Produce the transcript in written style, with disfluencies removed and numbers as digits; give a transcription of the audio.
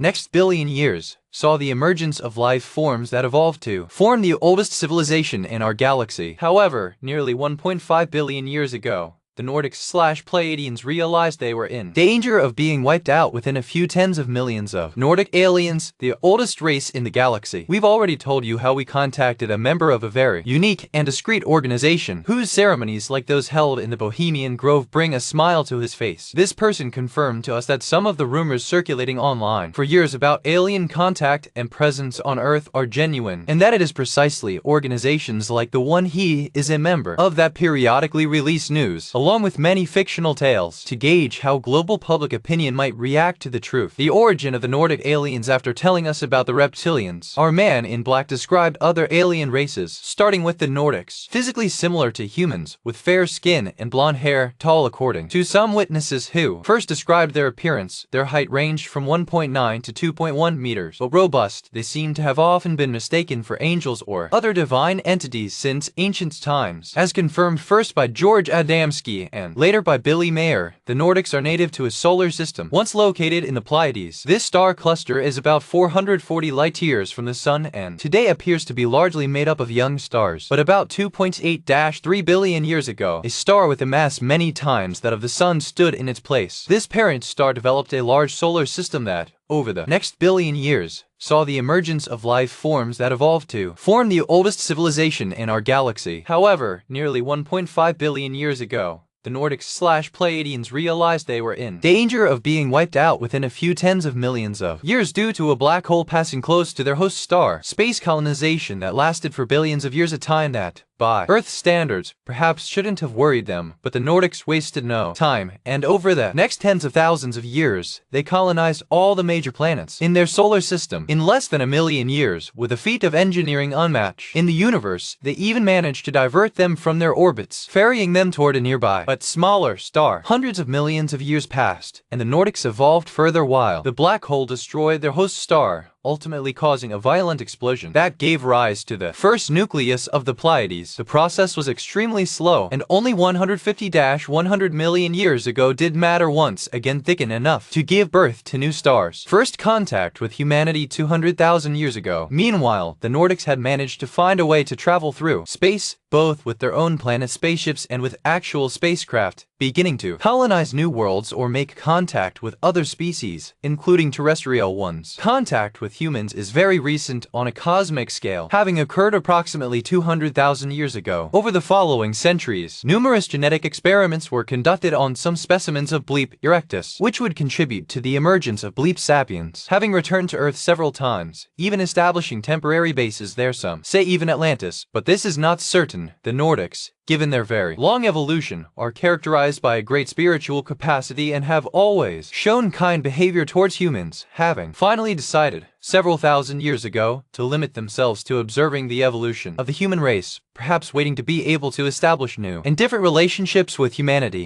next billion years saw the emergence of life forms that evolved to form the oldest civilization in our galaxy. However, nearly 1.5 billion years ago, the Nordics/Pleiadians realized they were in danger of being wiped out within a few tens of millions of Nordic aliens, the oldest race in the galaxy. We've already told you how we contacted a member of a very unique and discreet organization whose ceremonies, like those held in the Bohemian Grove, bring a smile to his face. This person confirmed to us that some of the rumors circulating online for years about alien contact and presence on Earth are genuine, and that it is precisely organizations like the one he is a member of that periodically release news, along with many fictional tales, to gauge how global public opinion might react to the truth. The origin of the Nordic aliens. After telling us about the reptilians, our man in black described other alien races, starting with the Nordics, physically similar to humans, with fair skin and blonde hair, tall according to some witnesses who first described their appearance. Their height ranged from 1.9 to 2.1 meters, but robust. They seem to have often been mistaken for angels or other divine entities since ancient times, as confirmed first by George Adamski and later by Billy Mayer. The Nordics are native to a solar system once located in the Pleiades. This star cluster is about 440 light-years from the Sun and today appears to be largely made up of young stars. But about 2.8-3 billion years ago, a star with a mass many times that of the Sun stood in its place. This parent star developed a large solar system that, over the next billion years, saw the emergence of life forms that evolved to form the oldest civilization in our galaxy. However, nearly 1.5 billion years ago, the Nordics/Pleiadians realized they were in danger of being wiped out within a few tens of millions of years due to a black hole passing close to their host star. Space colonization that lasted for billions of years, a time that, by Earth standards, perhaps shouldn't have worried them, but the Nordics wasted no time, and over the next tens of thousands of years, they colonized all the major planets in their solar system in less than a million years, with a feat of engineering unmatched in the universe. They even managed to divert them from their orbits, ferrying them toward a nearby, but smaller star. Hundreds of millions of years passed, and the Nordics evolved further while the black hole destroyed their host star, ultimately causing a violent explosion that gave rise to the first nucleus of the Pleiades. The process was extremely slow, and only 150-100 million years ago did matter once again thicken enough to give birth to new stars. First contact with humanity 200,000 years ago. Meanwhile, the Nordics had managed to find a way to travel through space, both with their own planet spaceships and with actual spacecraft, beginning to colonize new worlds or make contact with other species, including terrestrial ones. Contact with humans is very recent on a cosmic scale, having occurred approximately 200,000 years ago. Over the following centuries, numerous genetic experiments were conducted on some specimens of Bleep erectus, which would contribute to the emergence of Bleep sapiens, having returned to Earth several times, even establishing temporary bases there. Some say even Atlantis, but this is not certain. The Nordics, given their very long evolution, are characterized by a great spiritual capacity and have always shown kind behavior towards humans, having finally decided, several thousand years ago, to limit themselves to observing the evolution of the human race, perhaps waiting to be able to establish new and different relationships with humanity.